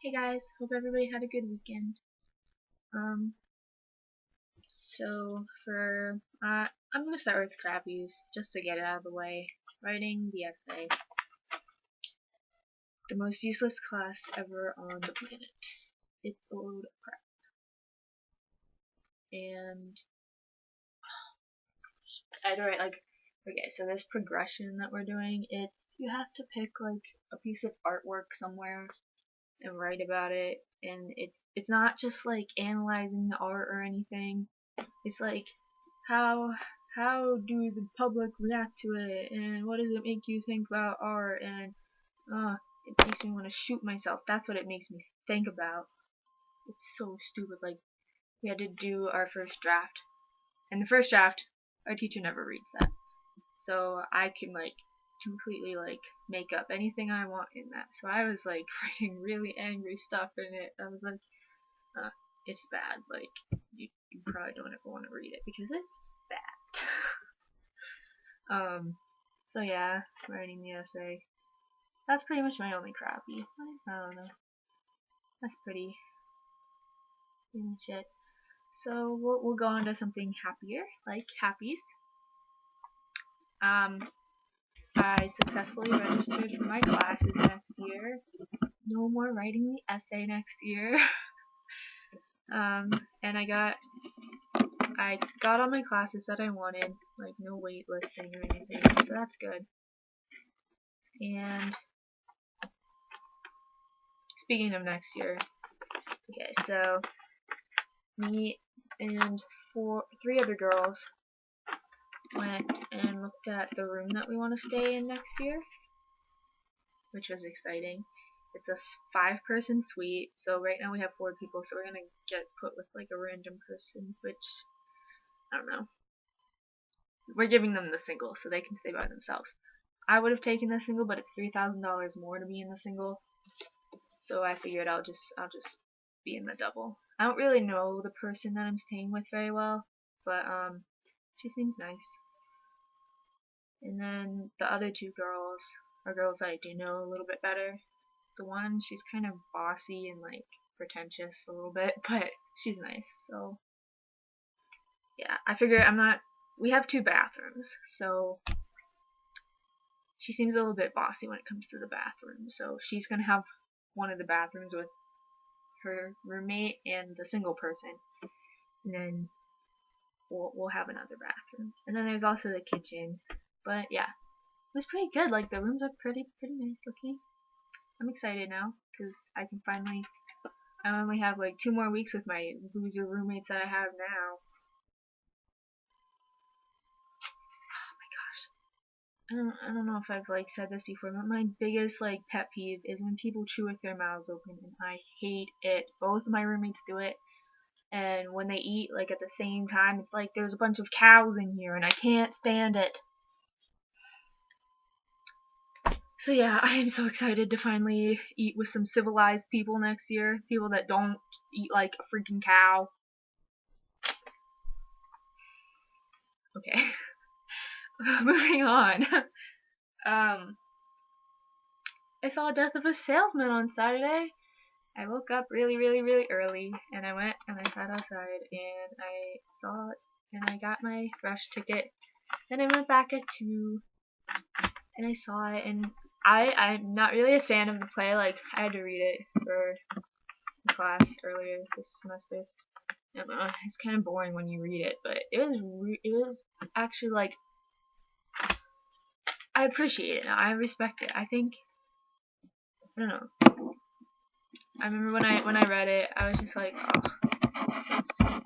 Hey guys, hope everybody had a good weekend. Um, I'm gonna start with crappies just to get it out of the way. Writing the essay. The most useless class ever on the planet. It's a load of crap. And I had to write okay, so this progression that we're doing, you have to pick like a piece of artwork somewhere and write about it, and it's not just like analyzing the art or anything. It's like how how do the public react to it, and what does it make you think about art, and uh it makes me want to shoot myself. That's what it makes me think about. It's so stupid. Like, we had to do our first draft, and the first draft our teacher never reads that, so I can like completely like make up anything I want in that. So I was like writing really angry stuff in it. I was like, uh, it's bad. Like, you probably don't ever want to read it because it's bad. So yeah, writing the essay. That's pretty much my only crappy. I don't know. That's pretty much it. So we'll go on to something happier, like happies. Um, I successfully registered for my classes next year. No more writing the essay next year. And I got all my classes that I wanted, like no wait listing or anything, so that's good. And speaking of next year, okay, so me and three other girls went and looked at the room that we want to stay in next year, which was exciting. It's a 5-person suite, so right now we have 4 people, so we're gonna get put with like a random person, which I don't know. We're giving them the single so they can stay by themselves. I would have taken the single, but it's $3,000 more to be in the single, so I figured I'll just be in the double. I don't really know the person that I'm staying with very well, but she seems nice. And then the other 2 girls are girls I do know a little bit better. The one, she's kind of bossy and like pretentious a little bit, but she's nice. So yeah, I figure we have 2 bathrooms, so she seems a little bit bossy when it comes to the bathroom. So she's gonna have one of the bathrooms with her roommate and the single person, and then we'll have another bathroom. And then there's also the kitchen. But yeah, it was pretty good. Like, the rooms are pretty nice looking. I'm excited now because I can finally. I only have like 2 more weeks with my loser roommates that I have now. Oh my gosh. I don't know if I've like said this before, but my biggest like pet peeve is when people chew with their mouths open, and I hate it. Both of my roommates do it, and when they eat like at the same time, it's like there's a bunch of cows in here, and I can't stand it. So yeah, I am so excited to finally eat with some civilized people next year. People that don't eat like a freaking cow. Okay. Moving on. I saw Death of a Salesman on Saturday. I woke up really early, and I went and I sat outside and I saw it, and I got my rush ticket. Then I went back at 2 and I saw it, and I'm not really a fan of the play. Like, I had to read it for a class earlier this semester. It's kind of boring when you read it, but it was actually like, I appreciate it now. I respect it. I think, I don't know. I remember when I read it, I was just like, oh, so dumb.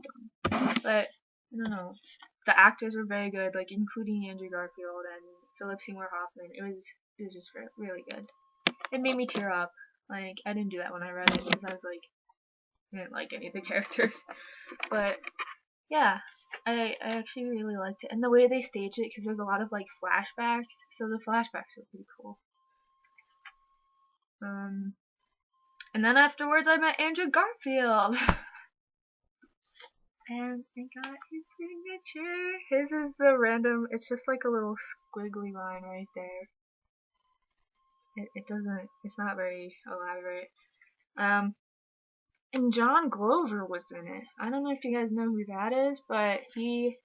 But I don't know. The actors were very good, like including Andrew Garfield and Philip Seymour Hoffman. It was just really good. It made me tear up. Like, I didn't do that when I read it because I was like, I didn't like any of the characters. But yeah, I actually really liked it, and the way they staged it, because there's a lot of like flashbacks, so the flashbacks are pretty cool. And then afterwards I met Andrew Garfield. And I got his signature. His is the random, it's just like a little squiggly line right there. It's not very elaborate. And John Glover was in it. I don't know if you guys know who that is, but he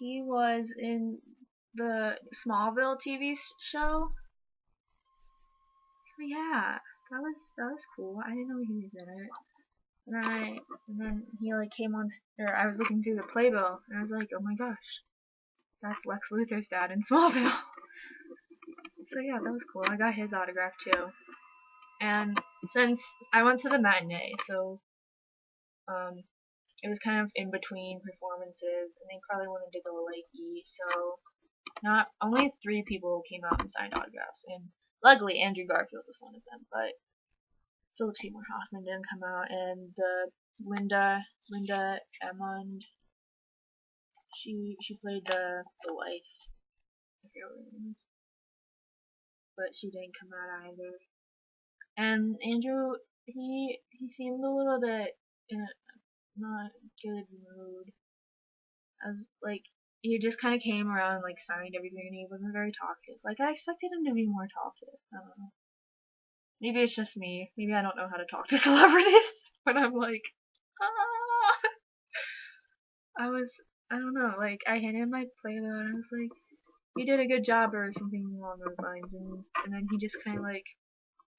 was in the Smallville TV show. So yeah, that was cool. I didn't know he was in it. And then he like came on, or I was looking through the playbill, and I was like, oh my gosh, that's Lex Luthor's dad in Smallville. So yeah, that was cool. I got his autograph too. And since I went to the matinee, so it was kind of in between performances, and they probably wanted to go like eat, so not only 3 people came out and signed autographs, and luckily Andrew Garfield was one of them, but Philip Seymour Hoffman didn't come out, and Linda Emond, she played the wife, I forget what her name is, but she didn't come out either. And Andrew, he seemed a little bit in a not good mood. I was like, he just kind of came around and like signed everything, and he wasn't very talkative. Like I expected him to be more talkative. I don't know. Maybe it's just me. Maybe I don't know how to talk to celebrities. But I'm like, ah. I don't know. Like I handed him my playbill, and I was like, you did a good job or something along those lines. And then he just kind of like,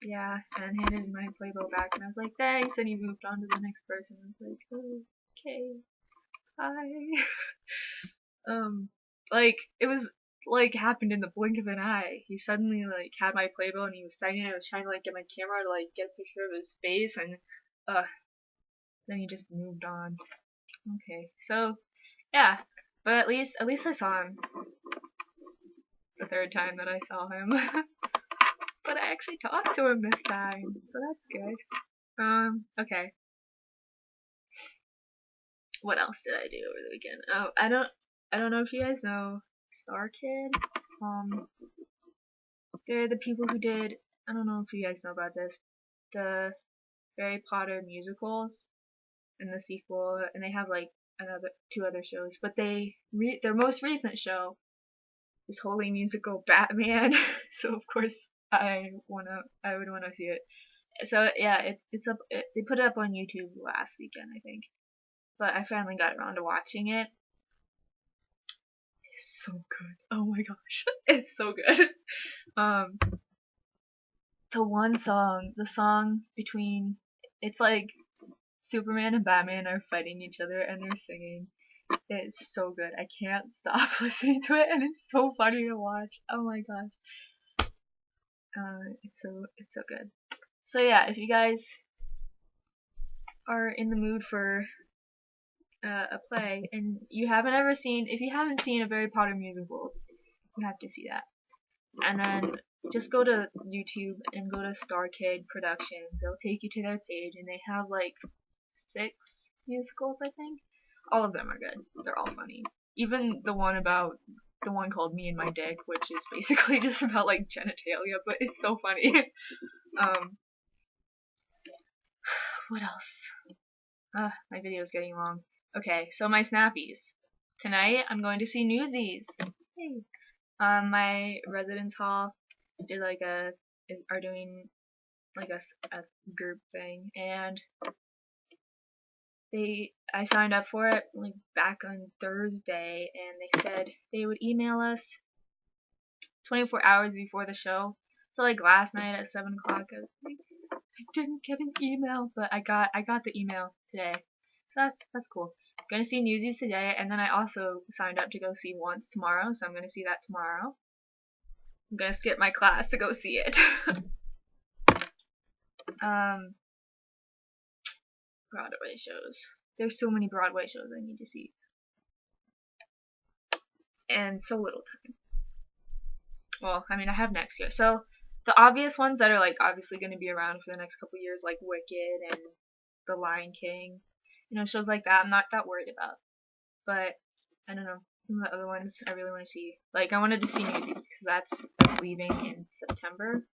yeah, and handed my playbill back, and I was like, thanks. And he moved on to the next person. I was like, okay, bye. Like it was like happened in the blink of an eye. He suddenly like had my playbill and he was signing it. I was trying to like get my camera to like get a picture of his face, and then he just moved on. Okay, so yeah, but at least I saw him the 3rd time that I saw him. But I actually talked to him this time, so that's good. Okay. What else did I do over the weekend? Oh, I don't know if you guys know Star Kid. They're the people who did, I don't know if you guys know about this, the Harry Potter musicals and the sequel, and they have like 2 other shows, but their most recent show is wholly musical Batman. So of course I would wanna see it. So yeah, it's up. They put it up on YouTube last weekend, I think, but I finally got around to watching it. It's so good. Oh my gosh, it's so good. The song between, it's like Superman and Batman are fighting each other and they're singing. It's so good. I can't stop listening to it, and it's so funny to watch. Oh my gosh. It's so good. So yeah, if you guys are in the mood for a play and if you haven't seen a Harry Potter musical, you have to see that. And then just go to YouTube and go to Star Kid Productions. They'll take you to their page, and they have like 6 musicals, I think. All of them are good. They're all funny. Even the one called Me and My Dick, which is basically just about like genitalia, but it's so funny. What else? My video's getting long. Okay, so my snappies. Tonight I'm going to see Newsies. Hey. My residence hall are doing like a group thing, and I signed up for it like back on Thursday, and they said they would email us 24 hours before the show. So like last night at 7 o'clock, I was like, I didn't get an email, but I got the email today. So that's cool. I'm gonna see Newsies today, and then I also signed up to go see Once tomorrow, so I'm gonna see that tomorrow. I'm gonna skip my class to go see it. Broadway shows. There's so many Broadway shows I need to see. And so little time. Well, I mean, I have next year. So, the obvious ones that are, like, obviously going to be around for the next couple years, like Wicked and The Lion King. You know, shows like that I'm not that worried about. But, I don't know. Some of the other ones I really want to see. Like, I wanted to see Newsies because that's leaving in September.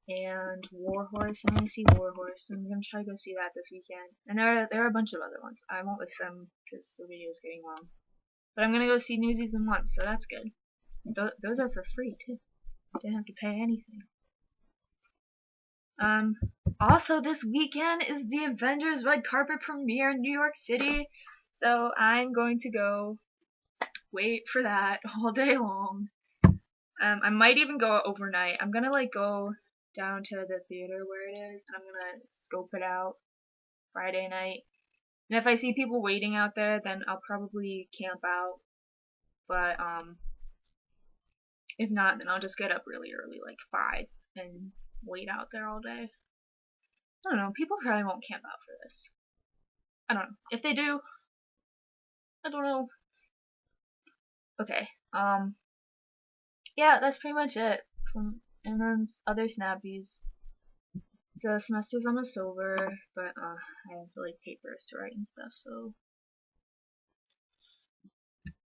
And War Horse, I'm gonna see War Horse. I'm gonna try to go see that this weekend. And there are a bunch of other ones. I won't list them because the video is getting long. But I'm gonna go see Newsies in Once, so that's good. Those are for free too. I didn't have to pay anything. Also this weekend is the Avengers red carpet premiere in New York City, so I'm going to go wait for that all day long. I might even go overnight. I'm gonna like go down to the theater where it is, and I'm gonna scope it out Friday night. And if I see people waiting out there, then I'll probably camp out. But if not, then I'll just get up really early, like 5, and wait out there all day. I don't know. People probably won't camp out for this. I don't know. If they do, I don't know. Okay. Yeah, that's pretty much it. And then other snappies. The semester's almost over, but I have like papers to write and stuff. So,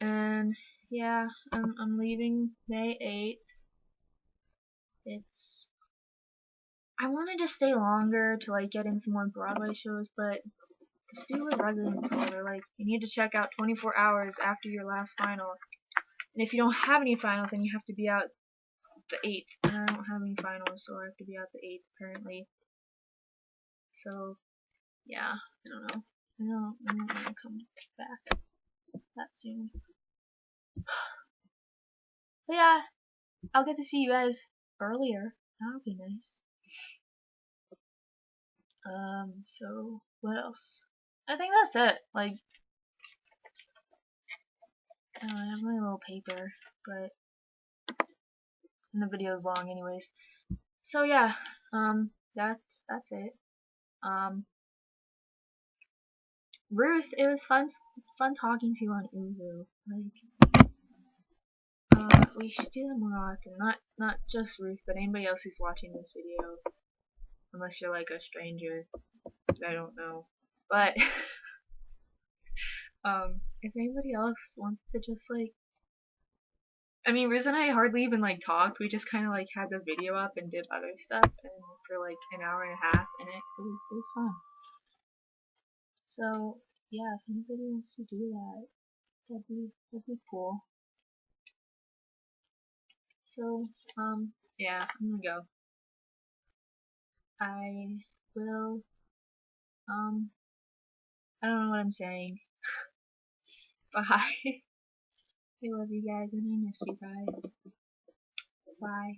and yeah, I'm leaving May 8th. It's I wanted to stay longer to like get in some more Broadway shows, but the stupid residence hall, they're like, you need to check out 24 hours after your last final. And if you don't have any finals, then you have to be out the 8th. And I don't have any finals, so I have to be out the 8th apparently. So, yeah, I don't know. I don't want to come back that soon. But yeah, I'll get to see you guys earlier. That would be nice. So, what else? I think that's it. Like, I have my little paper, but and the video's long anyways. So yeah, that's it. Ruth, it was fun talking to you on Uvu. Like, we should do that more often. Not just Ruth, but anybody else who's watching this video, unless you're like a stranger. I don't know, but if anybody else wants to just like, I mean, Ruth and I hardly even like talked. We just kind of like had the video up and did other stuff, and for like an hour and a half, and it was fun. So yeah, if anybody wants to do that, that'd be cool. So yeah, I'm gonna go. I will I don't know what I'm saying. Bye. I love you guys and I miss you guys. Bye.